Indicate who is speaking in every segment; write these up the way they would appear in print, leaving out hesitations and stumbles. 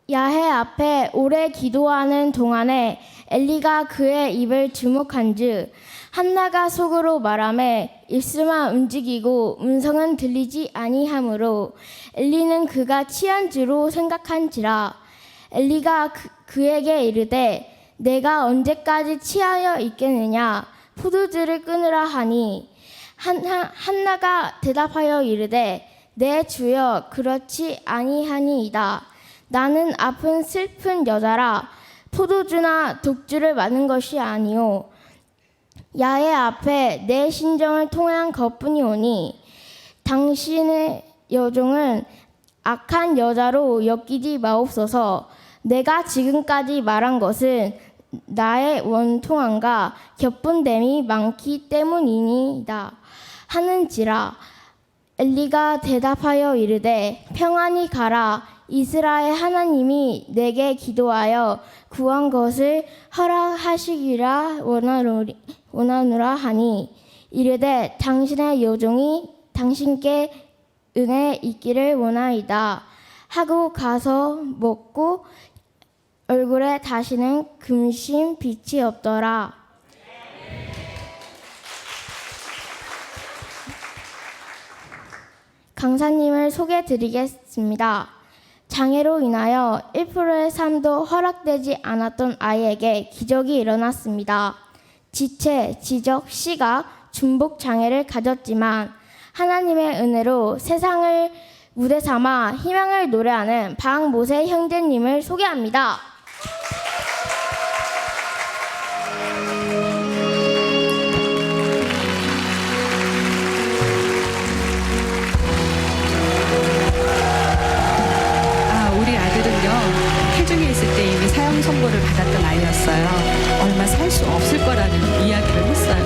Speaker 1: 야훼 앞에 오래 기도하는 동안에 엘리가 그의 입을 주목한즉 한나가 속으로 말하매 입술만 움직이고 음성은 들리지 아니하므로 엘리는 그가 취한 줄로 생각한지라. 엘리가 그에게 이르되 내가 언제까지 취하여 있겠느냐 포도주를 끊으라 하니 한나가 대답하여 이르되 내 주여 그렇지 아니하니이다. 나는 아픈 슬픈 여자라 포도주나 독주를 마는 것이 아니오 야훼 앞에 내 심정을 통한 것뿐이오니 당신의 여종은 악한 여자로 엮이지 마옵소서. 내가 지금까지 말한 것은 나의 원통함과 격분됨이 많기 때문이니이다 하는지라. 엘리가 대답하여 이르되 평안히 가라. 이스라엘 하나님이 내게 기도하여 구한 것을 허락하시기라 원하노라 하니 이르되 당신의 여종이 당신께 은혜 있기를 원하이다 하고 가서 먹고 얼굴에 다시는 금신 빛이 없더라. 강사님을 소개드리겠습니다. 장애로 인하여 1%의 삶도 허락되지 않았던 아이에게 기적이 일어났습니다. 지체, 지적, 시각, 중복 장애를 가졌지만 하나님의 은혜로 세상을 무대 삼아 희망을 노래하는 박모세 형제님을 소개합니다.
Speaker 2: 우리 아들은요, 태중에 있을 때 이미 사형 선고를 받았던 아이였어요. 얼마 살 수 없을 거라는 이야기를 했어요.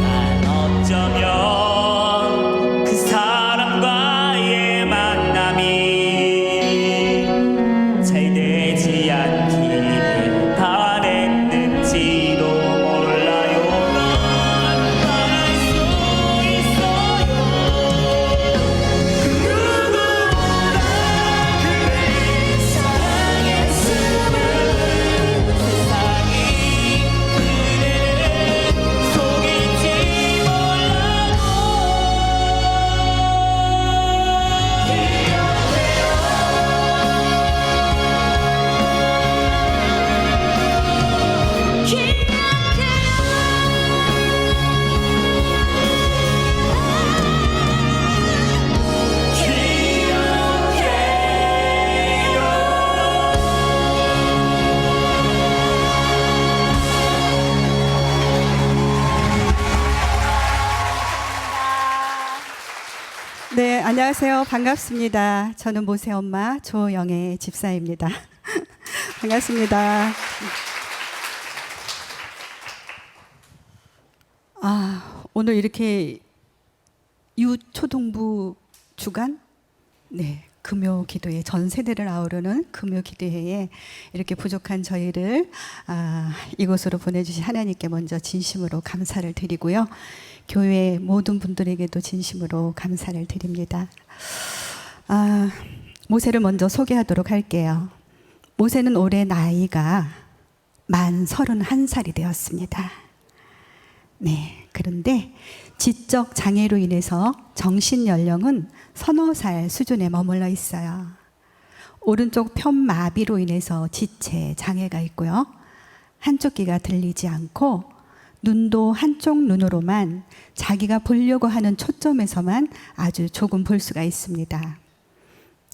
Speaker 3: 난 어쩌면 그 사람과의 만남이 잘 되지 않기를 바랬는지도 몰라요. 넌 말할 수 있어요. 그 누구보다 그를 사랑했음을 세상이 그대를 속일지 몰라도
Speaker 2: 네, 안녕하세요. 반갑습니다. 저는 모세 엄마 조영애 집사입니다. 반갑습니다. 오늘 이렇게 유초동부 주간 금요 기도회 전 세대를 아우르는 금요 기도회에 이렇게 부족한 저희를 이곳으로 보내주신 하나님께 먼저 진심으로 감사를 드리고요. 교회 모든 분들에게도 진심으로 감사를 드립니다. 모세를 먼저 소개하도록 할게요. 모세는 올해 나이가 만 31살이 되었습니다. 네, 그런데 지적 장애로 인해서 정신 연령은 서너 살 수준에 머물러 있어요. 오른쪽 편마비로 인해서 지체 장애가 있고요. 한쪽 귀가 들리지 않고 눈도 한쪽 눈으로만 자기가 보려고 하는 초점에서만 아주 조금 볼 수가 있습니다.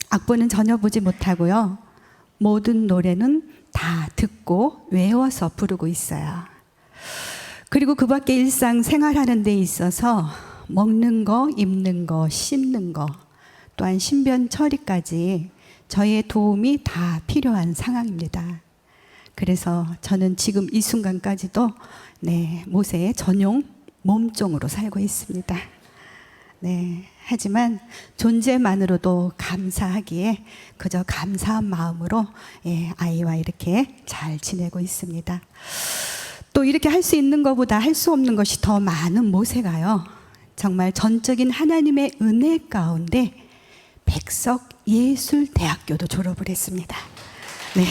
Speaker 2: 악보는 전혀 보지 못하고요. 모든 노래는 다 듣고 외워서 부르고 있어요. 그리고 그 밖에 일상 생활하는 데 있어서 먹는 거, 입는 거, 씻는 거, 또한 신변 처리까지 저희의 도움이 다 필요한 상황입니다. 그래서 저는 지금 이 순간까지도 모세의 전용 몸종으로 살고 있습니다. 하지만 존재만으로도 감사하기에 그저 감사한 마음으로 아이와 이렇게 잘 지내고 있습니다. 또 이렇게 할 수 있는 것보다 할 수 없는 것이 더 많은 모세가요, 정말 전적인 하나님의 은혜 가운데 백석 예술대학교도 졸업을 했습니다. 네,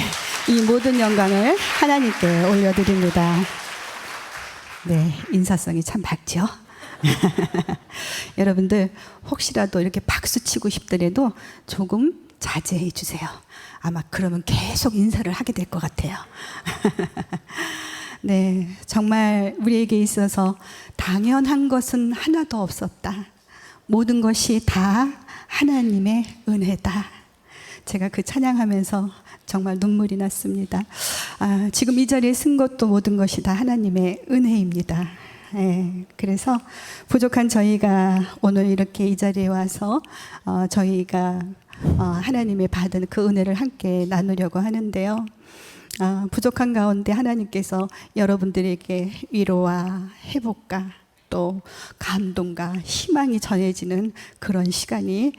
Speaker 2: 이 모든 영광을 하나님께 올려드립니다. 네, 인사성이 참 밝죠? 여러분들 혹시라도 이렇게 박수 치고 싶더라도 조금 자제해 주세요. 아마 그러면 계속 인사를 하게 될 것 같아요. 네, 정말 우리에게 있어서 당연한 것은 하나도 없었다. 모든 것이 다 하나님의 은혜다. 제가 그 찬양하면서 정말 눈물이 났습니다. 지금 이 자리에 쓴 것도 모든 것이 다 하나님의 은혜입니다. 그래서 부족한 저희가 오늘 이렇게 이 자리에 와서 저희가 하나님의 받은 그 은혜를 함께 나누려고 하는데요. 부족한 가운데 하나님께서 여러분들에게 위로와 회복과 또 감동과 희망이 전해지는 그런 시간이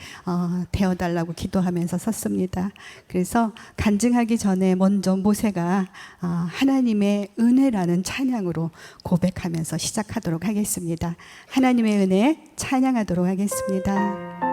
Speaker 2: 되어달라고 기도하면서 섰습니다. 그래서 간증하기 전에 먼저 모세가 하나님의 은혜라는 찬양으로 고백하면서 시작하도록 하겠습니다. 하나님의 은혜 찬양하도록 하겠습니다.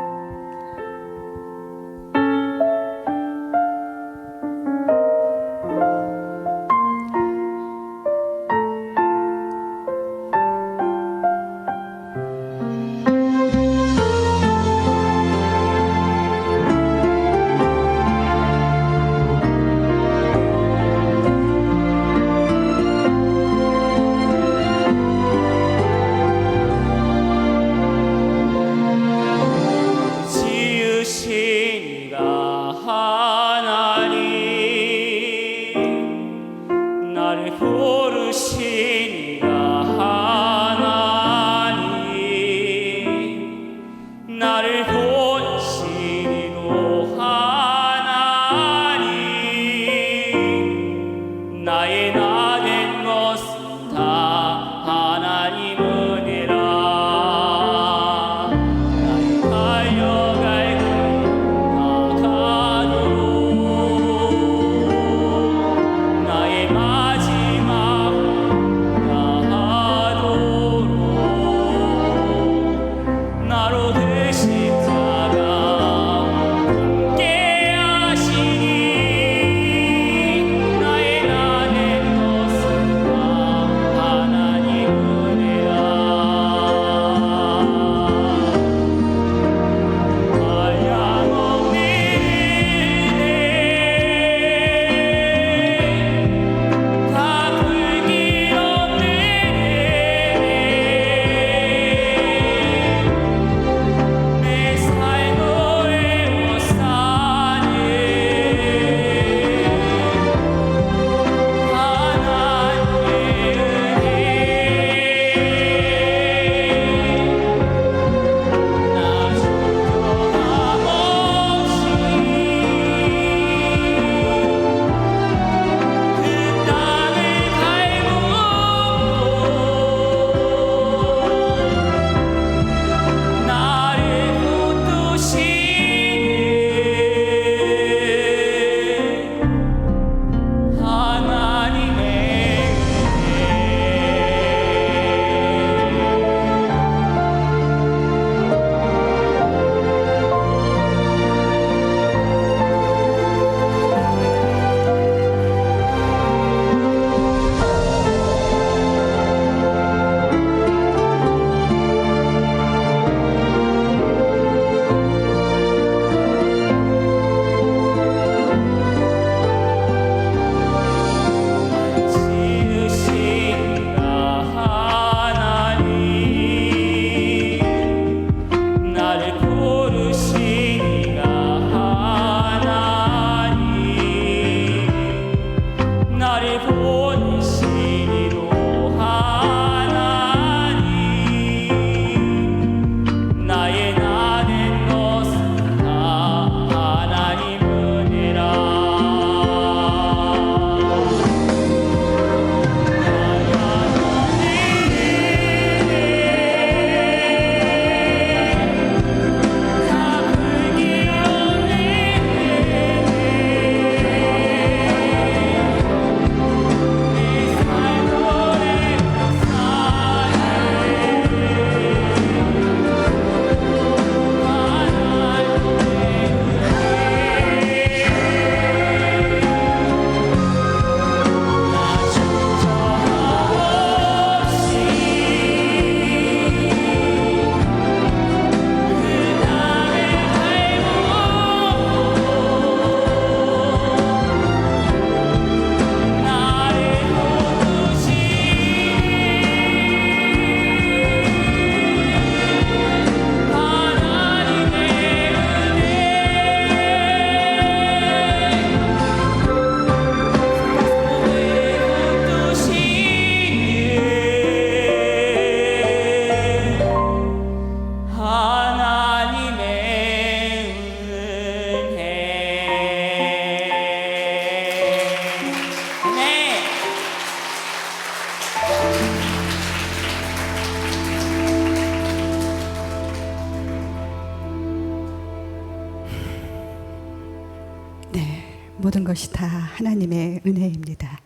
Speaker 2: 네, 모든 것이 다 하나님의 은혜입니다.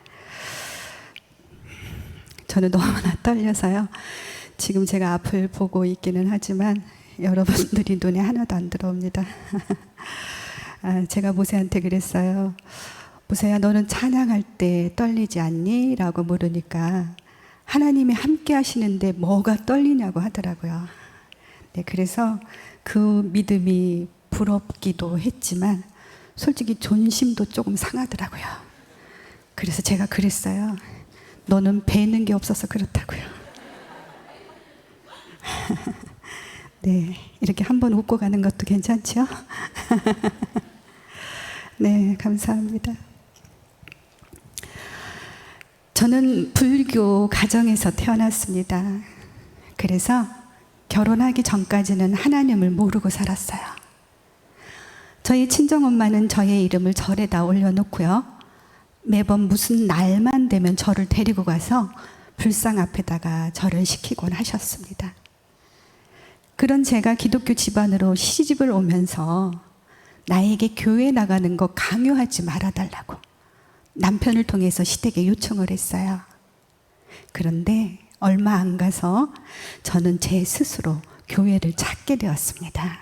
Speaker 2: 저는 너무나 떨려서요. 지금 제가 앞을 보고 있기는 하지만 여러분들이 눈에 하나도 안 들어옵니다. 제가 모세한테 그랬어요. 모세야, 너는 찬양할 때 떨리지 않니? 라고 물으니까 하나님이 함께 하시는데 뭐가 떨리냐고 하더라고요. 네, 그래서 그 믿음이 부럽기도 했지만 솔직히 존심도 조금 상하더라고요. 그래서 제가 그랬어요. 너는 배는 게 없어서 그렇다고요. 네, 이렇게 한번 웃고 가는 것도 괜찮죠? 네, 감사합니다. 저는 불교 가정에서 태어났습니다. 그래서 결혼하기 전까지는 하나님을 모르고 살았어요. 저희 친정엄마는 저의 이름을 절에다 올려놓고요. 매번 무슨 날만 되면 저를 데리고 가서 불상 앞에다가 절을 시키곤 하셨습니다. 그런 제가 기독교 집안으로 시집을 오면서 나에게 교회 나가는 거 강요하지 말아달라고 남편을 통해서 시댁에 요청을 했어요. 그런데 얼마 안 가서 저는 제 스스로 교회를 찾게 되었습니다.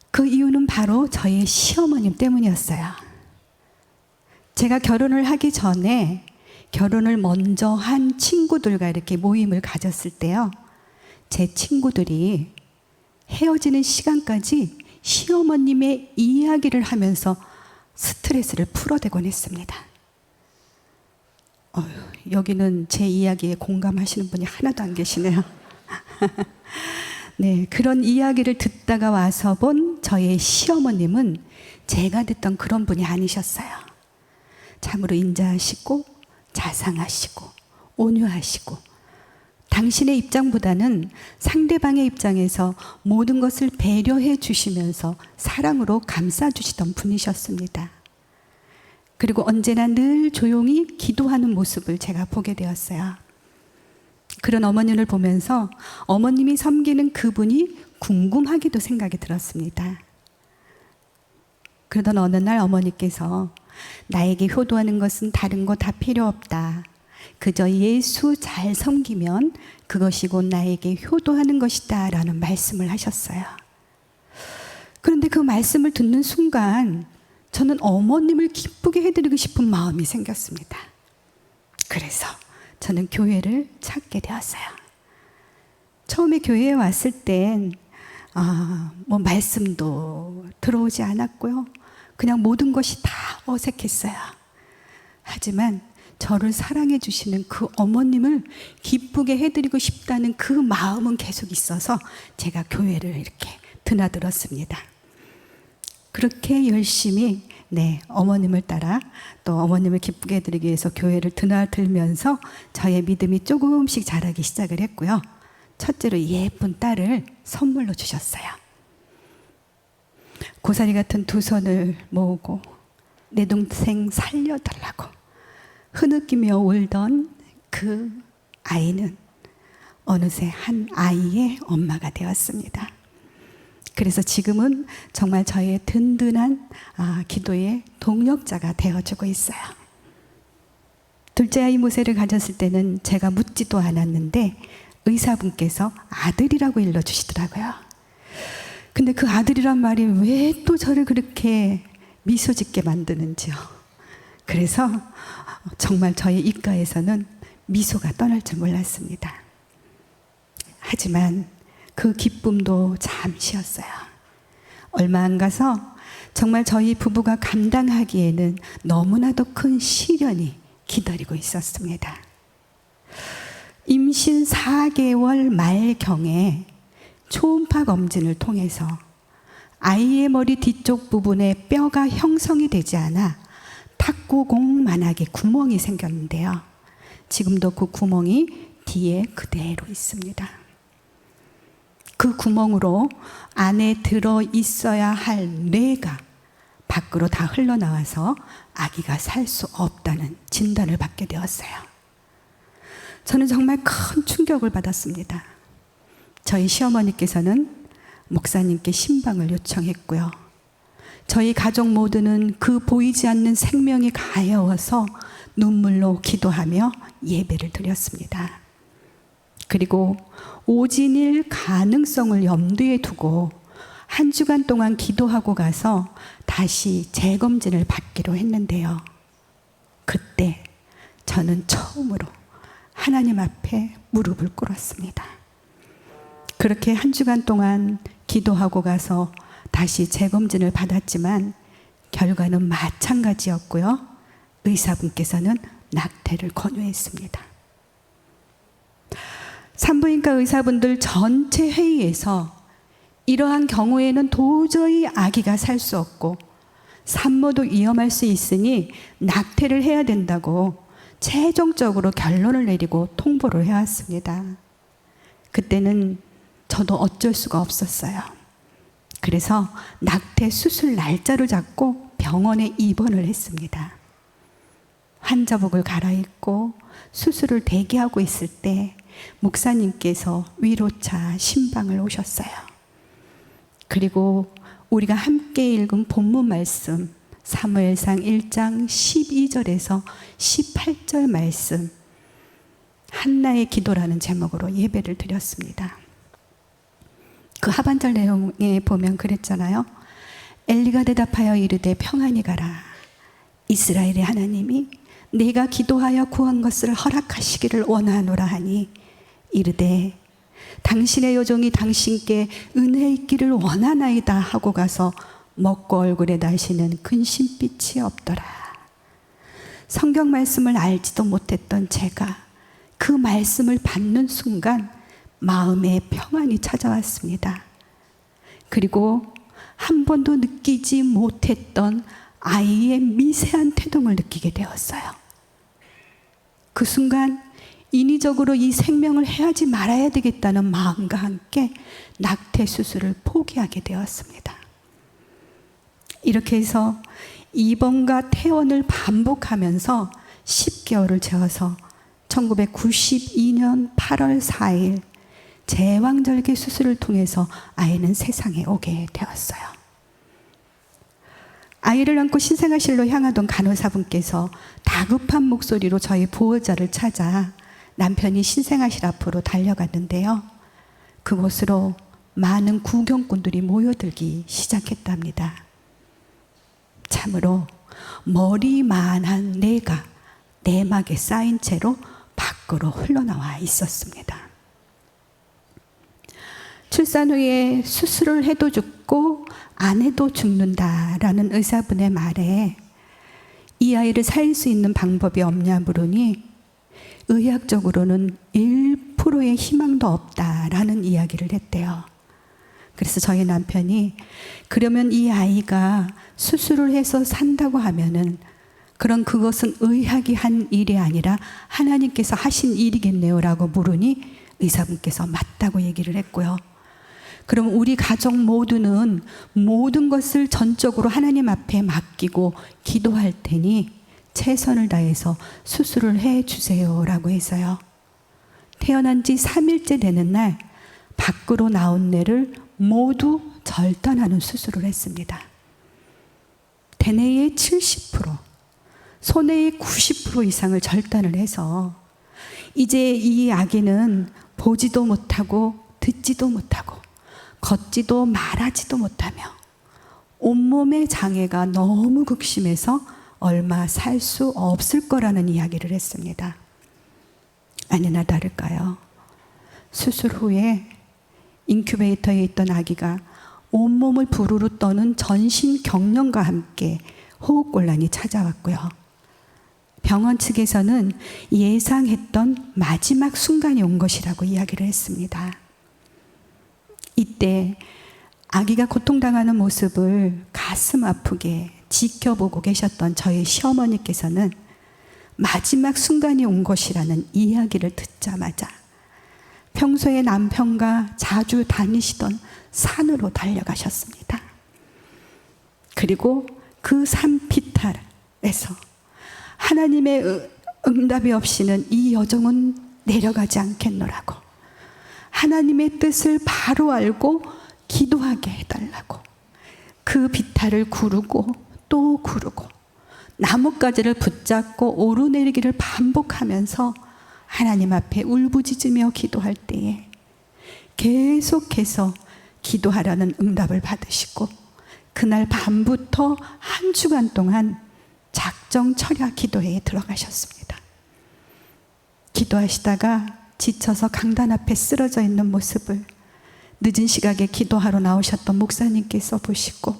Speaker 2: 그 이유는 바로 저의 시어머님 때문이었어요. 제가 결혼을 하기 전에 결혼을 먼저 한 친구들과 이렇게 모임을 가졌을 때요. 제 친구들이 헤어지는 시간까지 시어머님의 이야기를 하면서 스트레스를 풀어대곤 했습니다. 여기는 제 이야기에 공감하시는 분이 하나도 안 계시네요. 네, 그런 이야기를 듣다가 와서 본 저의 시어머님은 제가 듣던 그런 분이 아니셨어요. 참으로 인자하시고 자상하시고 온유하시고 당신의 입장보다는 상대방의 입장에서 모든 것을 배려해 주시면서 사랑으로 감싸주시던 분이셨습니다. 그리고 언제나 늘 조용히 기도하는 모습을 제가 보게 되었어요. 그런 어머님을 보면서 어머님이 섬기는 그분이 궁금하기도 생각이 들었습니다. 그러던 어느 날 어머니께서 나에게 효도하는 것은 다른 거 다 필요 없다. 그저 예수 잘 섬기면 그것이 곧 나에게 효도하는 것이다 라는 말씀을 하셨어요. 그런데 그 말씀을 듣는 순간 저는 어머님을 기쁘게 해드리고 싶은 마음이 생겼습니다. 그래서 저는 교회를 찾게 되었어요. 처음에 교회에 왔을 땐 말씀도 들어오지 않았고요. 그냥 모든 것이 다 어색했어요. 하지만 저를 사랑해 주시는 그 어머님을 기쁘게 해드리고 싶다는 그 마음은 계속 있어서 제가 교회를 이렇게 드나들었습니다. 그렇게 열심히 어머님을 따라 또 어머님을 기쁘게 해드리기 위해서 교회를 드나들면서 저의 믿음이 조금씩 자라기 시작을 했고요. 첫째로 예쁜 딸을 선물로 주셨어요. 고사리 같은 두 손을 모으고 내 동생 살려달라고 흐느끼며 울던 그 아이는 어느새 한 아이의 엄마가 되었습니다. 그래서 지금은 정말 저의 든든한 기도의 동력자가 되어주고 있어요. 둘째 아이 모세를 가졌을 때는 제가 묻지도 않았는데 의사분께서 아들이라고 일러주시더라고요. 근데 그 아들이란 말이 왜 또 저를 그렇게 미소 짓게 만드는지요. 그래서 정말 저의 입가에서는 미소가 떠날 줄 몰랐습니다. 하지만 그 기쁨도 잠시였어요. 얼마 안 가서 정말 저희 부부가 감당하기에는 너무나도 큰 시련이 기다리고 있었습니다. 임신 4개월 말경에 초음파 검진을 통해서 아이의 머리 뒤쪽 부분에 뼈가 형성이 되지 않아 탁구공만하게 구멍이 생겼는데요. 지금도 그 구멍이 뒤에 그대로 있습니다. 그 구멍으로 안에 들어 있어야 할 뇌가 밖으로 다 흘러나와서 아기가 살 수 없다는 진단을 받게 되었어요. 저는 정말 큰 충격을 받았습니다. 저희 시어머니께서는 목사님께 신방을 요청했고요. 저희 가족 모두는 그 보이지 않는 생명이 가여워서 눈물로 기도하며 예배를 드렸습니다. 그리고 오진일 가능성을 염두에 두고 한 주간 동안 기도하고 가서 다시 재검진을 받기로 했는데요. 그때 저는 처음으로 하나님 앞에 무릎을 꿇었습니다. 그렇게 한 주간 동안 기도하고 가서 다시 재검진을 받았지만 결과는 마찬가지였고요. 의사분께서는 낙태를 권유했습니다. 산부인과 의사분들 전체 회의에서 이러한 경우에는 도저히 아기가 살 수 없고 산모도 위험할 수 있으니 낙태를 해야 된다고 최종적으로 결론을 내리고 통보를 해왔습니다. 그때는 저도 어쩔 수가 없었어요. 그래서 낙태 수술 날짜를 잡고 병원에 입원을 했습니다. 환자복을 갈아입고 수술을 대기하고 있을 때 목사님께서 위로차 신방을 오셨어요. 그리고 우리가 함께 읽은 본문 말씀 사무엘상 1장 12절에서 18절 말씀 한나의 기도라는 제목으로 예배를 드렸습니다. 그 하반절 내용에 보면 그랬잖아요. 엘리가 대답하여 이르되 평안히 가라. 이스라엘의 하나님이 내가 기도하여 구한 것을 허락하시기를 원하노라 하니 이르되 당신의 요종이 당신께 은혜 있기를 원하나이다 하고 가서 먹고 얼굴에 나시는 근심빛이 없더라. 성경 말씀을 알지도 못했던 제가 그 말씀을 받는 순간 마음에 평안이 찾아왔습니다. 그리고 한 번도 느끼지 못했던 아이의 미세한 태동을 느끼게 되었어요. 그 순간 인위적으로 이 생명을 해야지 말아야 되겠다는 마음과 함께 낙태 수술을 포기하게 되었습니다. 이렇게 해서 입원과 퇴원을 반복하면서 10개월을 채워서 1992년 8월 4일 제왕절개 수술을 통해서 아이는 세상에 오게 되었어요. 아이를 안고 신생아실로 향하던 간호사분께서 다급한 목소리로 저희 보호자를 찾아 남편이 신생아실 앞으로 달려갔는데요. 그곳으로 많은 구경꾼들이 모여들기 시작했답니다. 참으로 머리만한 내가 내막에 쌓인 채로 밖으로 흘러나와 있었습니다. 출산 후에 수술을 해도 죽고 안 해도 죽는다라는 의사분의 말에 이 아이를 살릴 수 있는 방법이 없냐 물으니 의학적으로는 1%의 희망도 없다라는 이야기를 했대요. 그래서 저희 남편이 그러면 이 아이가 수술을 해서 산다고 하면은 그런 그것은 의학이 한 일이 아니라 하나님께서 하신 일이겠네요 라고 물으니 의사분께서 맞다고 얘기를 했고요. 그럼 우리 가족 모두는 모든 것을 전적으로 하나님 앞에 맡기고 기도할 테니 최선을 다해서 수술을 해 주세요 라고 해서요. 태어난 지 3일째 되는 날 밖으로 나온 뇌를 모두 절단하는 수술을 했습니다. 대뇌의 70%, 소뇌의 90% 이상을 절단을 해서 이제 이 아기는 보지도 못하고 듣지도 못하고 걷지도 말하지도 못하며 온몸의 장애가 너무 극심해서 얼마 살 수 없을 거라는 이야기를 했습니다. 아니나 다를까요? 수술 후에 인큐베이터에 있던 아기가 온몸을 부르르 떠는 전신 경련과 함께 호흡곤란이 찾아왔고요. 병원 측에서는 예상했던 마지막 순간이 온 것이라고 이야기를 했습니다. 이때 아기가 고통당하는 모습을 가슴 아프게 지켜보고 계셨던 저희 시어머니께서는 마지막 순간이 온 것이라는 이야기를 듣자마자 평소에 남편과 자주 다니시던 산으로 달려가셨습니다. 그리고 그 산비탈에서 하나님의 응답이 없이는 이 여정은 내려가지 않겠노라고 하나님의 뜻을 바로 알고 기도하게 해달라고 그 비탈을 구르고 또 구르고 나뭇가지를 붙잡고 오르내리기를 반복하면서 하나님 앞에 울부짖으며 기도할 때에 계속해서 기도하라는 응답을 받으시고 그날 밤부터 한 주간 동안 작정 철야 기도회에 들어가셨습니다. 기도하시다가 지쳐서 강단 앞에 쓰러져 있는 모습을 늦은 시각에 기도하러 나오셨던 목사님께서 보시고,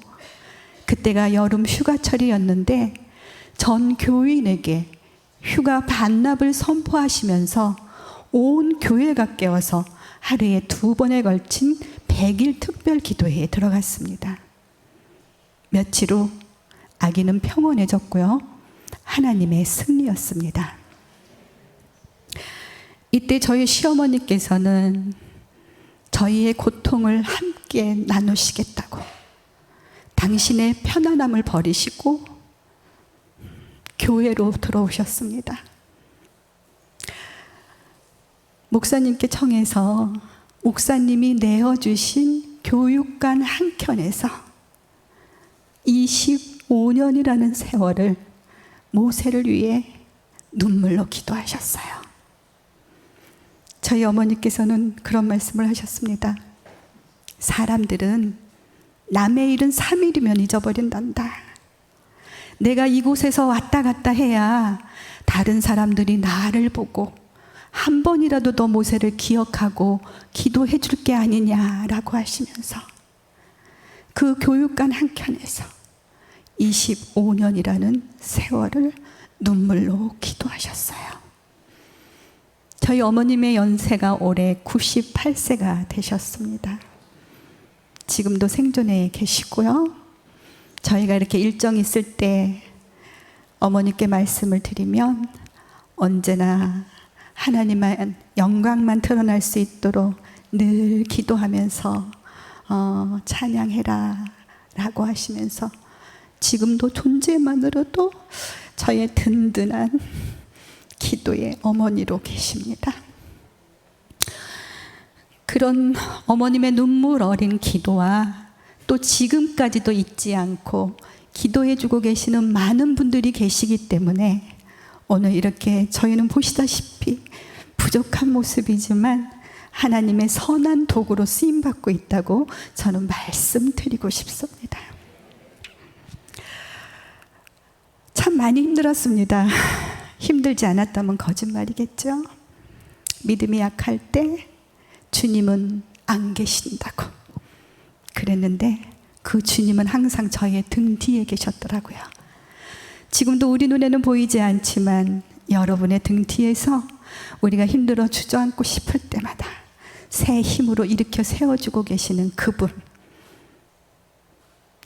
Speaker 2: 그때가 여름 휴가철이었는데 전 교인에게 휴가 반납을 선포하시면서 온 교회가 깨어서 하루에 2번에 걸친 100일 특별 기도회에 들어갔습니다. 며칠 후 아기는 평온해졌고요. 하나님의 승리였습니다. 이때 저희 시어머니께서는 저희의 고통을 함께 나누시겠다고 당신의 편안함을 버리시고 교회로 들어오셨습니다. 목사님께 청해서 목사님이 내어주신 교육관 한켠에서 25년이라는 세월을 모세를 위해 눈물로 기도하셨어요. 저희 어머니께서는 그런 말씀을 하셨습니다. 사람들은 남의 일은 3일이면 잊어버린단다. 내가 이곳에서 왔다 갔다 해야 다른 사람들이 나를 보고 한 번이라도 더 모세를 기억하고 기도해 줄 게 아니냐라고 하시면서 그 교육관 한켠에서 25년이라는 세월을 눈물로 기도하셨어요. 저희 어머님의 연세가 올해 98세가 되셨습니다. 지금도 생존해 계시고요. 저희가 이렇게 일정 있을 때 어머니께 말씀을 드리면 언제나 하나님의 영광만 드러날 수 있도록 늘 기도하면서 찬양해라 라고 하시면서 지금도 존재만으로도 저의 든든한 기도의 어머니로 계십니다. 그런 어머님의 눈물 어린 기도와 또 지금까지도 잊지 않고 기도해주고 계시는 많은 분들이 계시기 때문에 오늘 이렇게 저희는 보시다시피 부족한 모습이지만 하나님의 선한 도구로 쓰임받고 있다고 저는 말씀드리고 싶습니다. 참 많이 힘들었습니다. 힘들지 않았다면 거짓말이겠죠. 믿음이 약할 때 주님은 안 계신다고 그랬는데 그 주님은 항상 저의 등 뒤에 계셨더라고요. 지금도 우리 눈에는 보이지 않지만 여러분의 등 뒤에서 우리가 힘들어 주저앉고 싶을 때마다 새 힘으로 일으켜 세워주고 계시는 그분,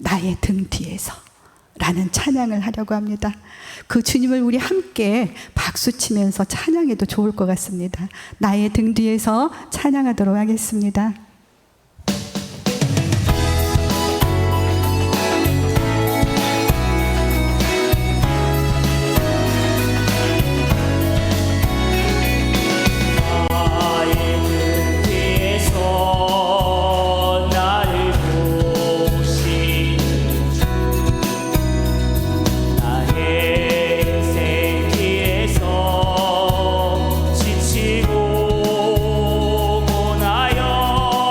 Speaker 2: 나의 등 뒤에서 라는 찬양을 하려고 합니다. 그 주님을 우리 함께 박수치면서 찬양해도 좋을 것 같습니다. 나의 등 뒤에서 찬양하도록 하겠습니다.
Speaker 3: 지치고 고나여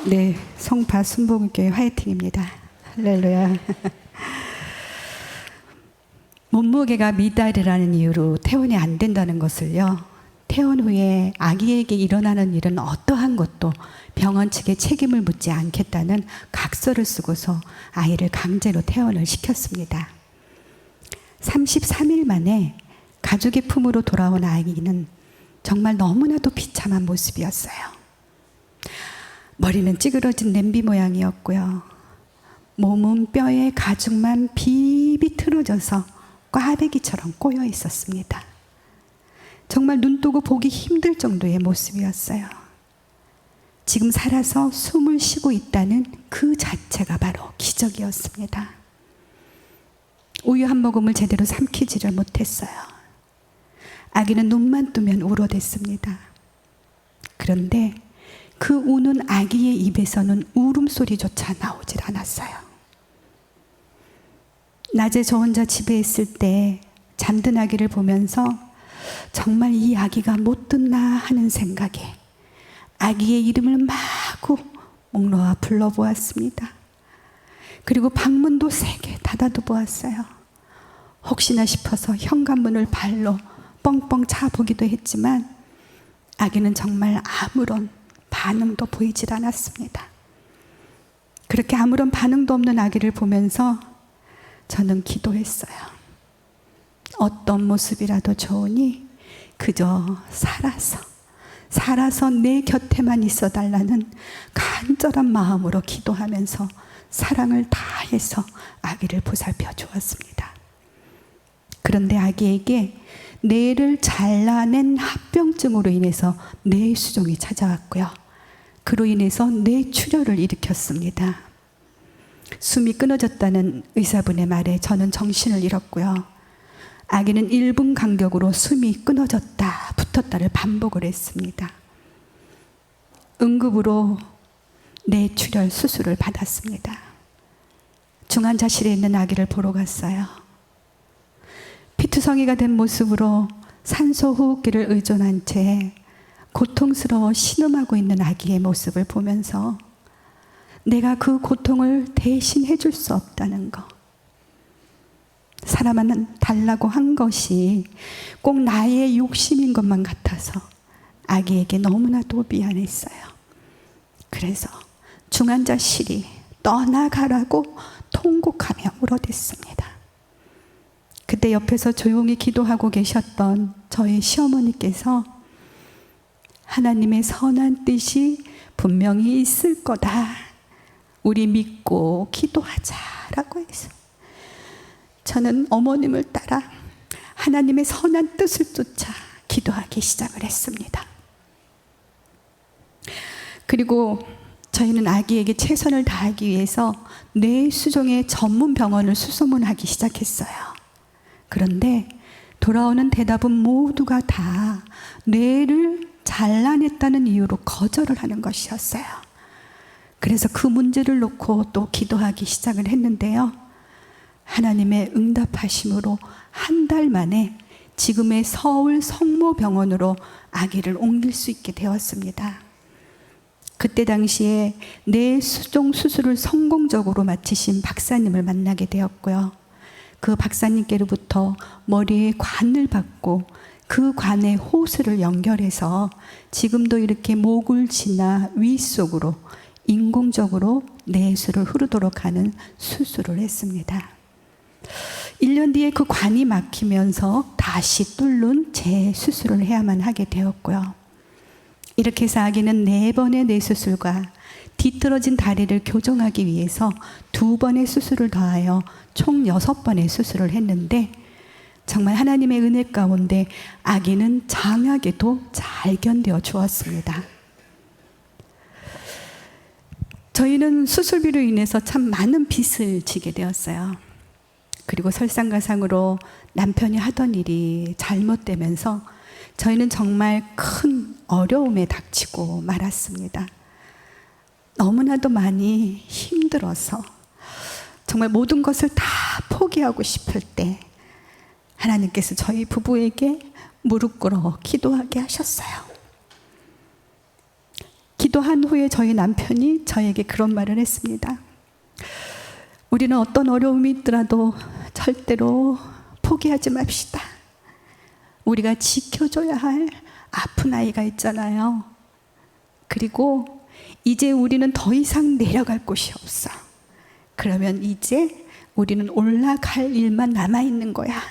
Speaker 2: 네, 성파 순복음교회 화이팅입니다. 할렐루야. 몸무게가 미달이라는 이유로 퇴원이 안 된다는 것을요, 퇴원 후에 아기에게 일어나는 일은 어떠한 것도 병원 측에 책임을 묻지 않겠다는 각서를 쓰고서 아이를 강제로 퇴원을 시켰습니다. 33일 만에 가족의 품으로 돌아온 아이는 정말 너무나도 비참한 모습이었어요. 머리는 찌그러진 냄비 모양이었고요. 몸은 뼈에 가죽만 비비 틀어져서 꽈배기처럼 꼬여 있었습니다. 정말 눈 뜨고 보기 힘들 정도의 모습이었어요. 지금 살아서 숨을 쉬고 있다는 그 자체가 바로 기적이었습니다. 우유 한 모금을 제대로 삼키지를 못했어요. 아기는 눈만 뜨면 울어댔습니다. 그런데 그 우는 아기의 입에서는 울음소리조차 나오질 않았어요. 낮에 저 혼자 집에 있을 때 잠든 아기를 보면서 정말 이 아기가 못 듣나 하는 생각에 아기의 이름을 마구 목 놓아 불러보았습니다. 그리고 방문도 3개 닫아도 보았어요. 혹시나 싶어서 현관문을 발로 뻥뻥 차보기도 했지만 아기는 정말 아무런 반응도 보이질 않았습니다. 그렇게 아무런 반응도 없는 아기를 보면서 저는 기도했어요. 어떤 모습이라도 좋으니 그저 살아서 내 곁에만 있어 달라는 간절한 마음으로 기도하면서 사랑을 다해서 아기를 보살펴 주었습니다. 그런데 아기에게 뇌를 잘라낸 합병증으로 인해서 뇌수종이 찾아왔고요. 그로 인해서 뇌출혈을 일으켰습니다. 숨이 끊어졌다는 의사분의 말에 저는 정신을 잃었고요. 아기는 1분 간격으로 숨이 끊어졌다 붙었다를 반복을 했습니다. 응급으로 뇌출혈 수술을 받았습니다. 중환자실에 있는 아기를 보러 갔어요. 피투성이가 된 모습으로 산소 호흡기를 의존한 채 고통스러워 신음하고 있는 아기의 모습을 보면서 내가 그 고통을 대신 해줄 수 없다는 것, 사람은 달라고 한 것이 꼭 나의 욕심인 것만 같아서 아기에게 너무나도 미안했어요. 그래서 중환자실이 떠나가라고 통곡하며 울어댔습니다. 그때 옆에서 조용히 기도하고 계셨던 저희 시어머니께서 하나님의 선한 뜻이 분명히 있을 거다, 우리 믿고 기도하자라고 해서 저는 어머님을 따라 하나님의 선한 뜻을 쫓아 기도하기 시작을 했습니다. 그리고 저희는 아기에게 최선을 다하기 위해서 뇌수종의 전문 병원을 수소문하기 시작했어요. 그런데 돌아오는 대답은 모두가 다 뇌를 잘라냈다는 이유로 거절을 하는 것이었어요. 그래서 그 문제를 놓고 또 기도하기 시작을 했는데요. 하나님의 응답하심으로 한 달 만에 지금의 서울 성모병원으로 아기를 옮길 수 있게 되었습니다. 그때 당시에 뇌수종 수술을 성공적으로 마치신 박사님을 만나게 되었고요. 그 박사님께로부터 머리에 관을 받고 그 관에 호스를 연결해서 지금도 이렇게 목을 지나 위 속으로 인공적으로 내수를 흐르도록 하는 수술을 했습니다. 1년 뒤에 그 관이 막히면서 다시 뚫는 재수술을 해야만 하게 되었고요. 이렇게 해서 아기는 4번의 뇌수술과 뒤틀어진 다리를 교정하기 위해서 2번의 수술을 더하여 총 6번의 수술을 했는데 정말 하나님의 은혜 가운데 아기는 장하게도 잘 견뎌 주었습니다. 저희는 수술비로 인해서 참 많은 빚을 지게 되었어요. 그리고 설상가상으로 남편이 하던 일이 잘못되면서 저희는 정말 큰 어려움에 닥치고 말았습니다. 너무나도 많이 힘들어서 정말 모든 것을 다 포기하고 싶을 때 하나님께서 저희 부부에게 무릎 꿇어 기도하게 하셨어요. 기도한 후에 저희 남편이 저에게 그런 말을 했습니다. 우리는 어떤 어려움이 있더라도 절대로 포기하지 맙시다. 우리가 지켜줘야 할 아픈 아이가 있잖아요. 그리고 이제 우리는 더 이상 내려갈 곳이 없어. 그러면 이제 우리는 올라갈 일만 남아있는 거야.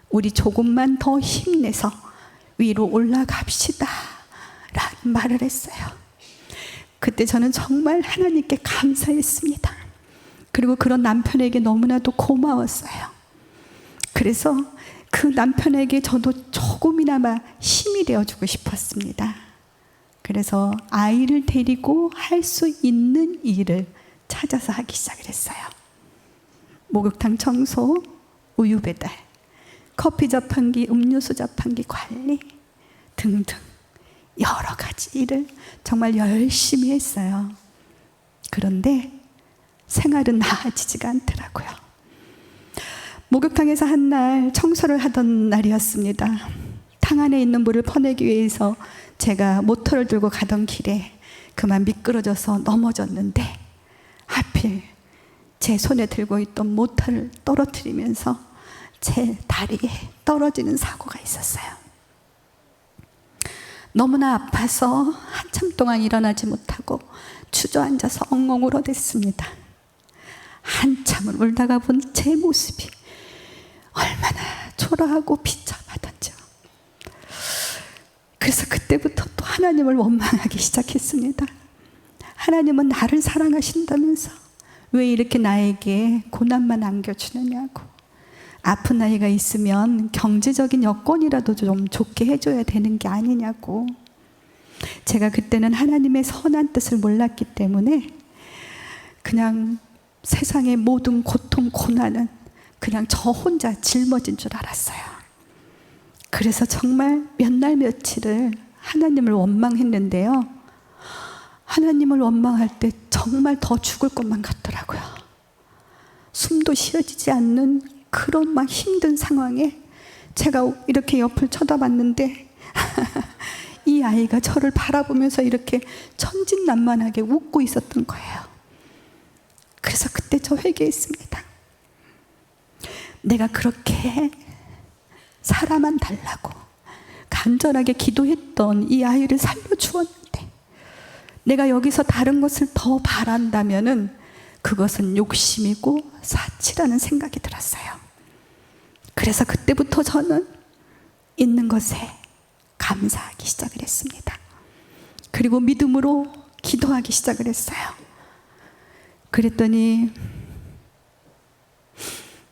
Speaker 2: 우리 조금만 더 힘내서 위로 올라갑시다 라는 말을 했어요. 그때 저는 정말 하나님께 감사했습니다. 그리고 그런 남편에게 너무나도 고마웠어요. 그래서 그 남편에게 저도 조금이나마 힘이 되어주고 싶었습니다. 그래서 아이를 데리고 할 수 있는 일을 찾아서 하기 시작을 했어요. 목욕탕 청소, 우유 배달, 커피 자판기, 음료수 자판기 관리 등등 여러 가지 일을 정말 열심히 했어요. 그런데 생활은 나아지지가 않더라고요. 목욕탕에서 한 날 청소를 하던 날이었습니다. 탕 안에 있는 물을 퍼내기 위해서 제가 모터를 들고 가던 길에 그만 미끄러져서 넘어졌는데 하필 제 손에 들고 있던 모터를 떨어뜨리면서 제 다리에 떨어지는 사고가 있었어요. 너무나 아파서 한참 동안 일어나지 못하고 주저앉아서 엉엉 울어댔습니다. 한참을 울다가 본 제 모습이 얼마나 초라하고 비참하던지요. 그래서 그때부터 또 하나님을 원망하기 시작했습니다. 하나님은 나를 사랑하신다면서 왜 이렇게 나에게 고난만 안겨주느냐고. 아픈 아이가 있으면 경제적인 여건이라도 좀 좋게 해줘야 되는 게 아니냐고. 제가 그때는 하나님의 선한 뜻을 몰랐기 때문에 그냥 세상의 모든 고통, 고난은 그냥 저 혼자 짊어진 줄 알았어요. 그래서 정말 몇 날 며칠을 하나님을 원망했는데요. 하나님을 원망할 때 정말 더 죽을 것만 같더라고요. 숨도 쉬어지지 않는 그런 막 힘든 상황에 제가 이렇게 옆을 쳐다봤는데 이 아이가 저를 바라보면서 이렇게 천진난만하게 웃고 있었던 거예요. 그래서 그때 저 회개했습니다. 내가 그렇게 살아만 달라고 간절하게 기도했던 이 아이를 살려주었는데 내가 여기서 다른 것을 더 바란다면은 그것은 욕심이고 사치라는 생각이 들었어요. 그래서 그때부터 저는 있는 것에 감사하기 시작을 했습니다. 그리고 믿음으로 기도하기 시작을 했어요. 그랬더니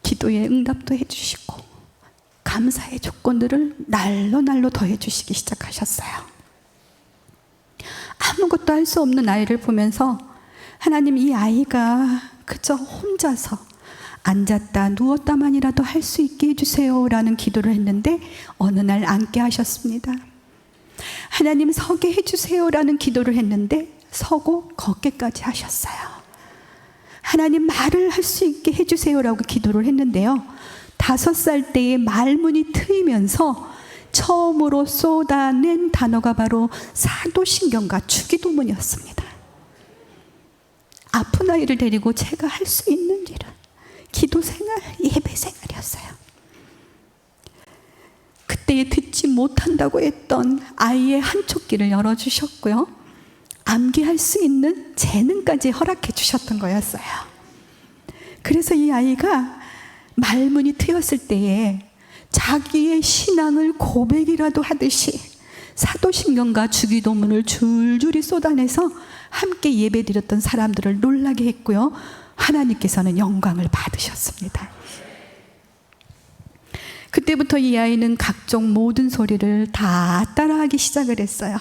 Speaker 2: 기도에 응답도 해주시고 감사의 조건들을 날로 더해주시기 시작하셨어요. 아무것도 할 수 없는 아이를 보면서 하나님, 이 아이가 그저 혼자서 앉았다 누웠다만이라도 할 수 있게 해주세요 라는 기도를 했는데 어느 날 앉게 하셨습니다. 하나님, 서게 해주세요 라는 기도를 했는데 서고 걷게까지 하셨어요. 하나님, 말을 할 수 있게 해주세요 라고 기도를 했는데요, 5살 때에 말문이 트이면서 처음으로 쏟아낸 단어가 바로 사도신경과 주기도문이었습니다. 아픈 아이를 데리고 제가 할 수 있는 일은 기도생활, 예배생활이었어요. 그때에 듣지 못한다고 했던 아이의 한쪽 귀를 열어주셨고요, 암기할 수 있는 재능까지 허락해 주셨던 거였어요. 그래서 이 아이가 말문이 트였을 때에 자기의 신앙을 고백이라도 하듯이 사도신경과 주기도문을 줄줄이 쏟아내서 함께 예배드렸던 사람들을 놀라게 했고요, 하나님께서는 영광을 받으셨습니다. 그때부터 이 아이는 각종 모든 소리를 다 따라하기 시작을 했어요.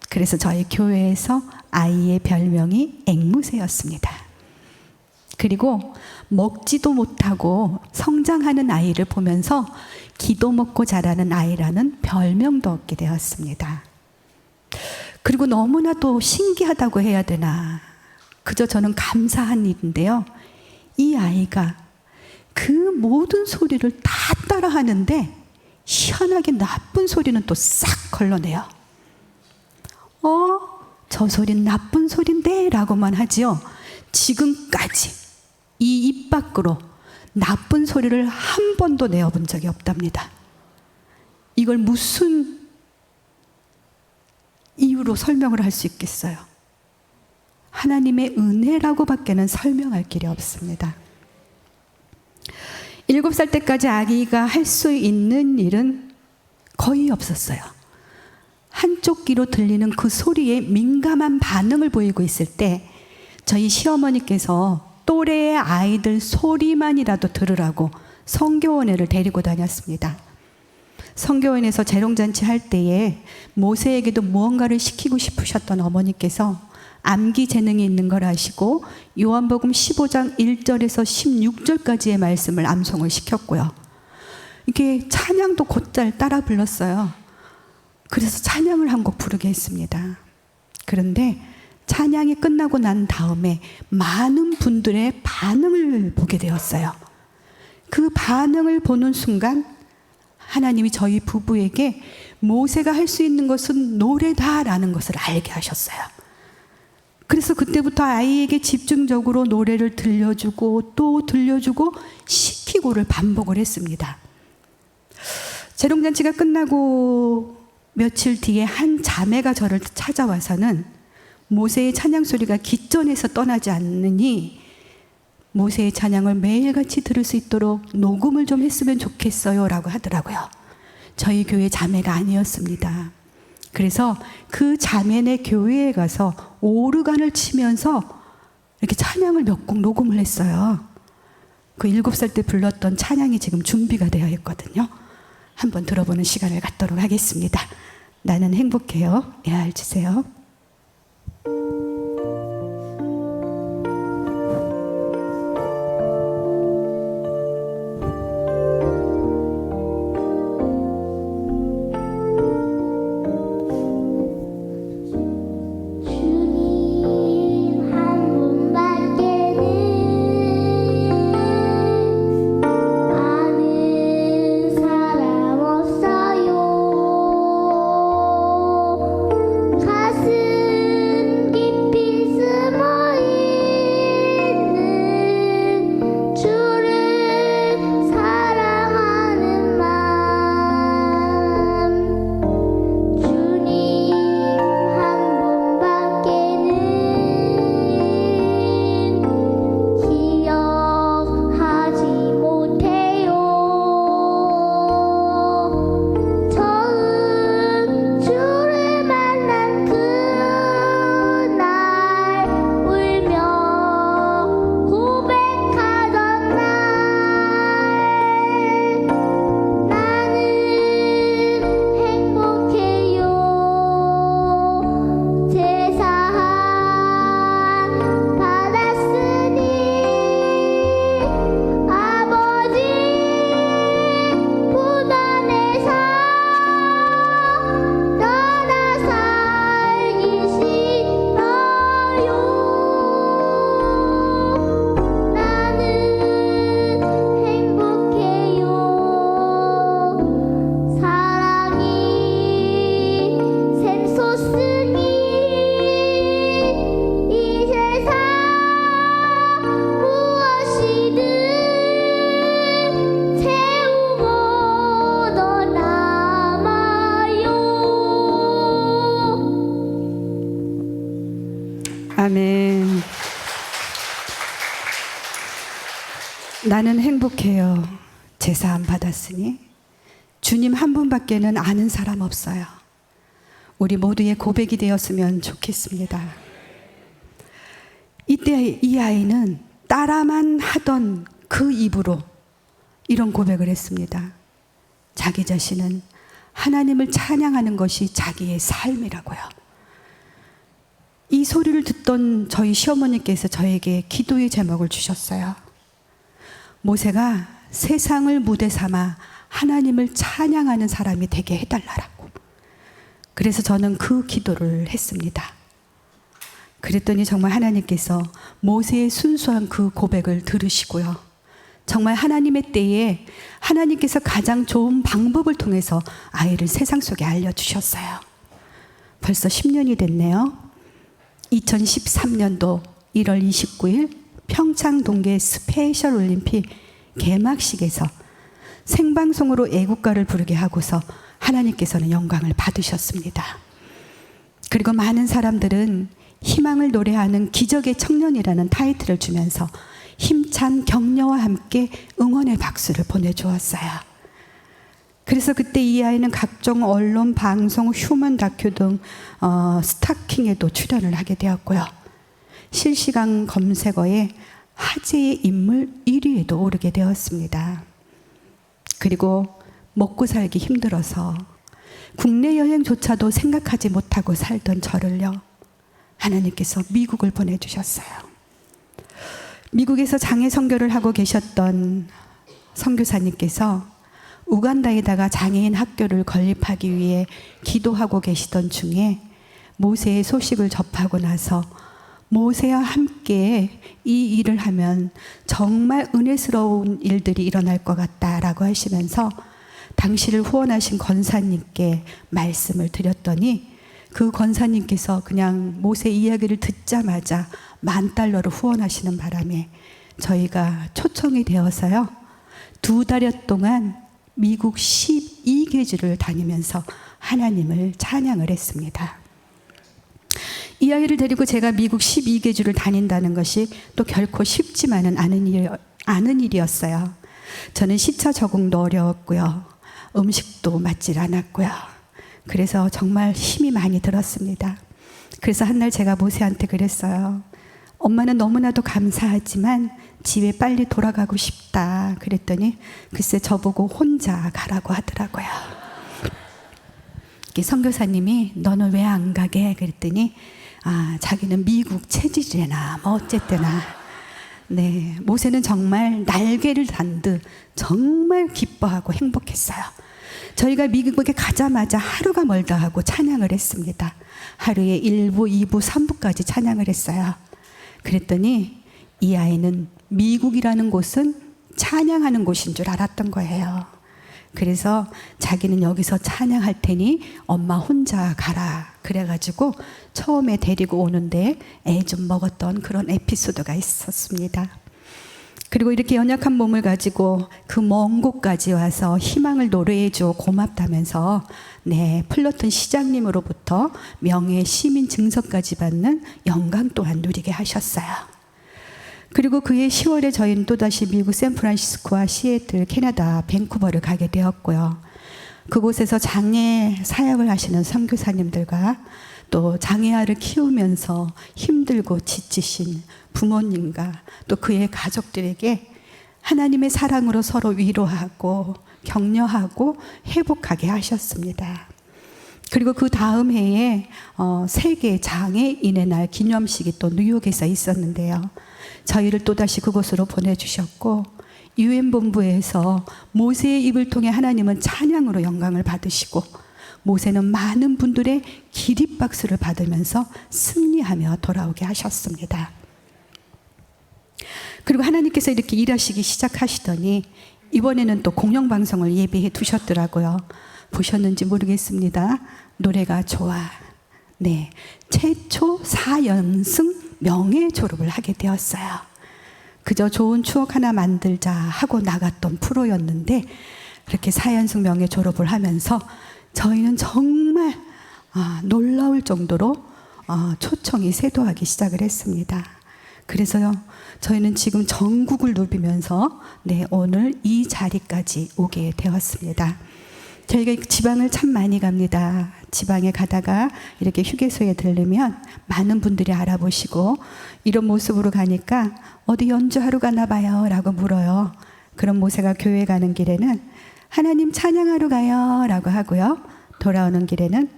Speaker 2: 그래서 저희 교회에서 아이의 별명이 앵무새였습니다. 그리고 먹지도 못하고 성장하는 아이를 보면서 기도 먹고 자라는 아이라는 별명도 얻게 되었습니다. 그리고 너무나도 신기하다고 해야 되나, 그저 저는 감사한 일인데요, 이 아이가 그 모든 소리를 다 따라하는데 희한하게 나쁜 소리는 또 싹 걸러내요. 저 소린 나쁜 소린데 라고만 하지요. 지금까지 이 입 밖으로 나쁜 소리를 한 번도 내어본 적이 없답니다. 이걸 무슨 이유로 설명을 할 수 있겠어요? 하나님의 은혜라고 밖에는 설명할 길이 없습니다. 7살 때까지 아기가 할 수 있는 일은 거의 없었어요. 한쪽 귀로 들리는 그 소리에 민감한 반응을 보이고 있을 때 저희 시어머니께서 또래의 아이들 소리만이라도 들으라고 성교원회를 데리고 다녔습니다. 성교원에서 재롱잔치 할 때에 모세에게도 무언가를 시키고 싶으셨던 어머니께서 암기 재능이 있는 걸 아시고 요한복음 15장 1절에서 16절까지의 말씀을 암송을 시켰고요. 이게 찬양도 곧잘 따라 불렀어요. 그래서 찬양을 한 곡 부르게 했습니다. 그런데 찬양이 끝나고 난 다음에 많은 분들의 반응을 보게 되었어요. 그 반응을 보는 순간 하나님이 저희 부부에게 모세가 할 수 있는 것은 노래다라는 것을 알게 하셨어요. 그래서 그때부터 아이에게 집중적으로 노래를 들려주고 또 들려주고 시키고를 반복을 했습니다. 재롱잔치가 끝나고 며칠 뒤에 한 자매가 저를 찾아와서는 모세의 찬양 소리가 기전에서 떠나지 않느니 모세의 찬양을 매일같이 들을 수 있도록 녹음을 좀 했으면 좋겠어요 라고 하더라고요. 저희 교회 자매가 아니었습니다. 그래서 그 자매네 교회에 가서 오르간을 치면서 이렇게 찬양을 몇 곡 녹음을 했어요. 그 7살 때 불렀던 찬양이 지금 준비가 되어 있거든요. 한번 들어보는 시간을 갖도록 하겠습니다. 나는 행복해요. 예알 주세요.
Speaker 4: 주님 한 분밖에는 아는 사람 없어요. 가슴 깊이 숨어 있는 주를 사랑하는 마음. 주님 한 분밖에는 기억하지 못해요. 처음 주를 만난 그날 울며 고백하던 날 나는 행복해요. 제사 받았으니 아버지 부단에서 떠나 살기 싫어요. 나는 행복해요. 사랑이 샘솟으니 이 세상 무엇이든 채우고 더 남아요.
Speaker 2: 아멘. 나는 행복해요. 제사함 받았으니 주님 한 분밖에는 아는 사람 없어요. 우리 모두의 고백이 되었으면 좋겠습니다. 이때 이 아이는 따라만 하던 그 입으로 이런 고백을 했습니다. 자기 자신은 하나님을 찬양하는 것이 자기의 삶이라고요. 이 소리를 듣던 저희 시어머니께서 저에게 기도의 제목을 주셨어요. 모세가 세상을 무대 삼아 하나님을 찬양하는 사람이 되게 해달라고. 그래서 저는 그 기도를 했습니다. 그랬더니 정말 하나님께서 모세의 순수한 그 고백을 들으시고요. 정말 하나님의 때에 하나님께서 가장 좋은 방법을 통해서 아이를 세상 속에 알려주셨어요. 벌써 10년이 됐네요. 2013년도 1월 29일 평창 동계 스페셜 올림픽 개막식에서 생방송으로 애국가를 부르게 하고서 하나님께서는 영광을 받으셨습니다. 그리고 많은 사람들은 희망을 노래하는 기적의 청년이라는 타이틀을 주면서 힘찬 격려와 함께 응원의 박수를 보내주었어요. 그래서 그때 이 아이는 각종 언론, 방송, 휴먼 다큐 등 스타킹에도 출연을 하게 되었고요. 실시간 검색어에 화제의 인물 1위에도 오르게 되었습니다. 그리고 먹고 살기 힘들어서 국내 여행조차도 생각하지 못하고 살던 저를요, 하나님께서 미국을 보내주셨어요. 미국에서 장애 선교를 하고 계셨던 선교사님께서 우간다에다가 장애인 학교를 건립하기 위해 기도하고 계시던 중에 모세의 소식을 접하고 나서 모세와 함께 이 일을 하면 정말 은혜스러운 일들이 일어날 것 같다라고 하시면서 당시를 후원하신 권사님께 말씀을 드렸더니 그 권사님께서 그냥 모세 이야기를 듣자마자 $10,000를 후원하시는 바람에 저희가 초청이 되어서요, 2달여 동안 미국 12개주를 다니면서 하나님을 찬양을 했습니다. 이 아이를 데리고 제가 미국 12개주를 다닌다는 것이 또 결코 쉽지만은 않은 일이었어요. 저는 시차 적응도 어려웠고요. 음식도 맞질 않았고요. 그래서 정말 힘이 많이 들었습니다. 그래서 한날 제가 모세한테 그랬어요. 엄마는 너무나도 감사하지만 집에 빨리 돌아가고 싶다. 그랬더니 글쎄 저보고 혼자 가라고 하더라고요. 선교사님이 너는 왜 안 가게? 그랬더니 자기는 미국 체질이나 뭐 어쨌거나. 네, 모세는 정말 날개를 단 듯 정말 기뻐하고 행복했어요. 저희가 미국에 가자마자 하루가 멀다 하고 찬양을 했습니다. 하루에 1부, 2부, 3부까지 찬양을 했어요. 그랬더니 이 아이는 미국이라는 곳은 찬양하는 곳인 줄 알았던 거예요. 그래서 자기는 여기서 찬양할 테니 엄마 혼자 가라. 그래가지고 처음에 데리고 오는데 애 좀 먹었던 그런 에피소드가 있었습니다. 그리고 이렇게 연약한 몸을 가지고 그 먼 곳까지 와서 희망을 노래해줘 고맙다면서 플러튼 시장님으로부터 명예 시민 증서까지 받는 영광 또한 누리게 하셨어요. 그리고 그해 10월에 저희는 또다시 미국 샌프란시스코와 시애틀, 캐나다, 밴쿠버를 가게 되었고요. 그곳에서 장애 사역을 하시는 선교사님들과 또 장애아를 키우면서 힘들고 지치신 부모님과 또 그의 가족들에게 하나님의 사랑으로 서로 위로하고 격려하고 회복하게 하셨습니다. 그리고 그 다음 해에 세계 장애인의 날 기념식이 또 뉴욕에서 있었는데요. 저희를 또다시 그곳으로 보내주셨고 UN 본부에서 모세의 입을 통해 하나님은 찬양으로 영광을 받으시고 모세는 많은 분들의 기립박수를 받으면서 승리하며 돌아오게 하셨습니다. 그리고 하나님께서 이렇게 일하시기 시작하시더니 이번에는 또 공영방송을 예비해 두셨더라고요. 보셨는지 모르겠습니다. 노래가 좋아. 네, 최초 4연승 명예 졸업을 하게 되었어요. 그저 좋은 추억 하나 만들자 하고 나갔던 프로였는데 그렇게 4연승 명예 졸업을 하면서 저희는 정말 놀라울 정도로 초청이 쇄도하기 시작을 했습니다. 그래서요, 저희는 지금 전국을 누비면서 오늘 이 자리까지 오게 되었습니다. 저희가 지방을 참 많이 갑니다. 지방에 가다가 이렇게 휴게소에 들르면 많은 분들이 알아보시고 이런 모습으로 가니까 어디 연주하러 가나 봐요 라고 물어요. 그럼 모세가 교회 가는 길에는 하나님 찬양하러 가요 라고 하고요. 돌아오는 길에는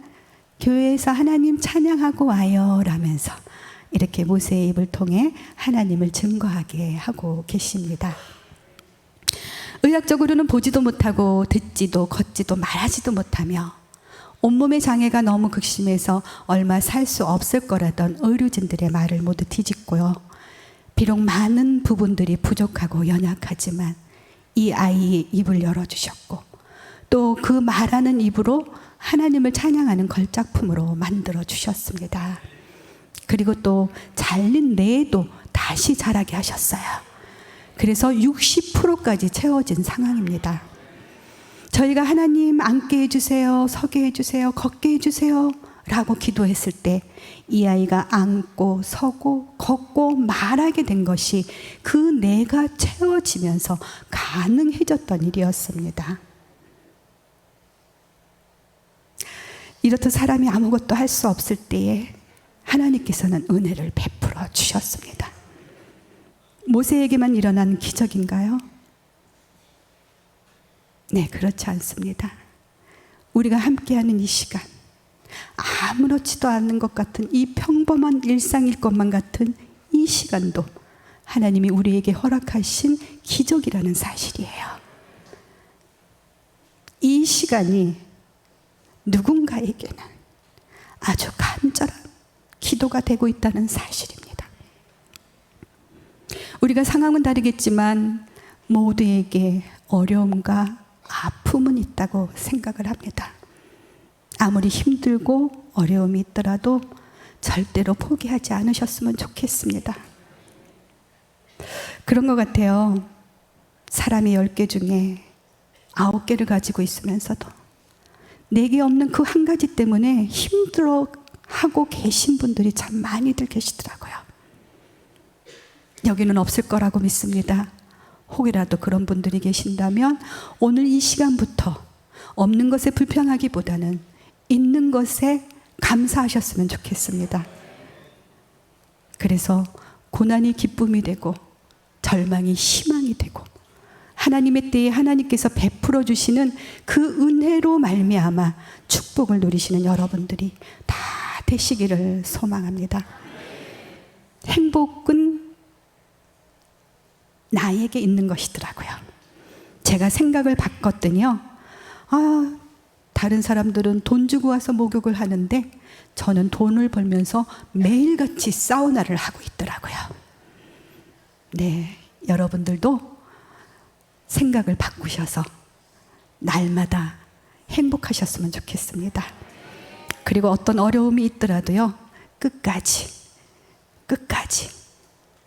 Speaker 2: 교회에서 하나님 찬양하고 와요 라면서 이렇게 모세의 입을 통해 하나님을 증거하게 하고 계십니다. 의학적으로는 보지도 못하고 듣지도 걷지도 말하지도 못하며 온몸의 장애가 너무 극심해서 얼마 살 수 없을 거라던 의료진들의 말을 모두 뒤집고요. 비록 많은 부분들이 부족하고 연약하지만 이 아이의 입을 열어주셨고 또 그 말하는 입으로 하나님을 찬양하는 걸작품으로 만들어 주셨습니다. 그리고 또 잘린 뇌도 다시 자라게 하셨어요. 그래서 60%까지 채워진 상황입니다. 저희가 하나님 앉게 해주세요, 서게 해주세요, 걷게 해주세요 라고 기도했을 때 이 아이가 앉고 서고 걷고 말하게 된 것이 그 뇌가 채워지면서 가능해졌던 일이었습니다. 이렇듯 사람이 아무것도 할 수 없을 때에 하나님께서는 은혜를 베풀어 주셨습니다. 모세에게만 일어난 기적인가요? 네, 그렇지 않습니다. 우리가 함께하는 이 시간, 아무렇지도 않은 것 같은 이 평범한 일상일 것만 같은 이 시간도 하나님이 우리에게 허락하신 기적이라는 사실이에요. 이 시간이 누군가에게는 아주 간절한 기도가 되고 있다는 사실입니다. 우리가 상황은 다르겠지만 모두에게 어려움과 아픔은 있다고 생각을 합니다. 아무리 힘들고 어려움이 있더라도 절대로 포기하지 않으셨으면 좋겠습니다. 그런 것 같아요. 사람이 10개 중에 9개를 가지고 있으면서도 4개 없는 그 한 가지 때문에 힘들어하고 계신 분들이 참 많이들 계시더라고요. 여기는 없을 거라고 믿습니다. 혹이라도 그런 분들이 계신다면 오늘 이 시간부터 없는 것에 불평하기보다는 있는 것에 감사하셨으면 좋겠습니다. 그래서 고난이 기쁨이 되고 절망이 희망이 되고 하나님의 때에 하나님께서 베풀어 주시는 그 은혜로 말미암아 축복을 누리시는 여러분들이 다 되시기를 소망합니다. 행복은 나에게 있는 것이더라고요. 제가 생각을 바꿨더니요. 다른 사람들은 돈 주고 와서 목욕을 하는데 저는 돈을 벌면서 매일같이 사우나를 하고 있더라고요. 네, 여러분들도 생각을 바꾸셔서 날마다 행복하셨으면 좋겠습니다. 그리고 어떤 어려움이 있더라도요, 끝까지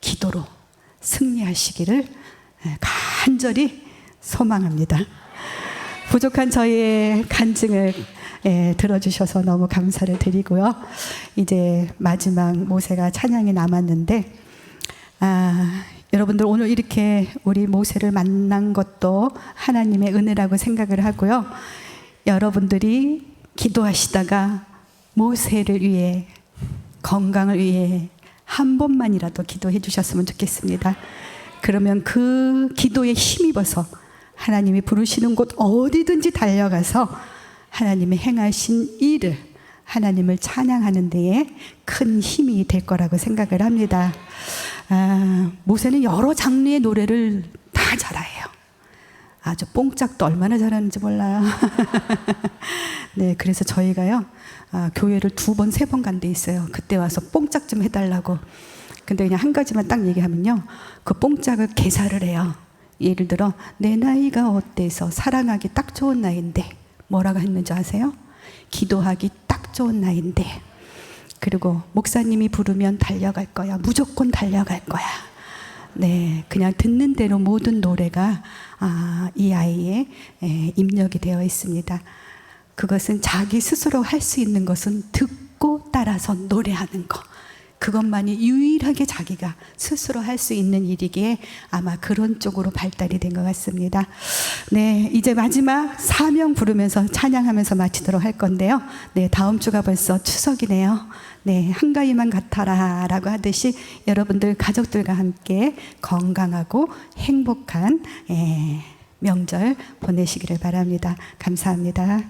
Speaker 2: 기도로 승리하시기를 간절히 소망합니다. 부족한 저희의 간증을 들어주셔서 너무 감사를 드리고요. 이제 마지막 모세가 찬양이 남았는데 여러분들 오늘 이렇게 우리 모세를 만난 것도 하나님의 은혜라고 생각을 하고요. 여러분들이 기도하시다가 모세를 위해 건강을 위해 한 번만이라도 기도해 주셨으면 좋겠습니다. 그러면 그 기도에 힘입어서 하나님이 부르시는 곳 어디든지 달려가서 하나님의 행하신 일을 하나님을 찬양하는 데에 큰 힘이 될 거라고 생각을 합니다. 모세는 여러 장르의 노래를 다 잘해요. 아주 뽕짝도 얼마나 잘하는지 몰라요. 네, 그래서 저희가요 교회를 2번, 3번 간 데 있어요. 그때 와서 뽕짝 좀 해달라고. 근데 그냥 한 가지만 딱 얘기하면요, 그 뽕짝을 개사를 해요. 예를 들어 내 나이가 어때서 사랑하기 딱 좋은 나이인데 뭐라고 했는지 아세요? 기도하기 딱 좋은 나이인데, 그리고 목사님이 부르면 달려갈 거야, 무조건 달려갈 거야. 네, 그냥 듣는 대로 모든 노래가 이 아이의 입력이 되어 있습니다. 그것은 자기 스스로 할 수 있는 것은 듣고 따라서 노래하는 것, 그것만이 유일하게 자기가 스스로 할 수 있는 일이기에 아마 그런 쪽으로 발달이 된 것 같습니다. 네, 이제 마지막 사명 부르면서 찬양하면서 마치도록 할 건데요. 네, 다음 주가 벌써 추석이네요. 네, 한가위만 같아라 라고 하듯이 여러분들 가족들과 함께 건강하고 행복한 명절 보내시기를 바랍니다. 감사합니다.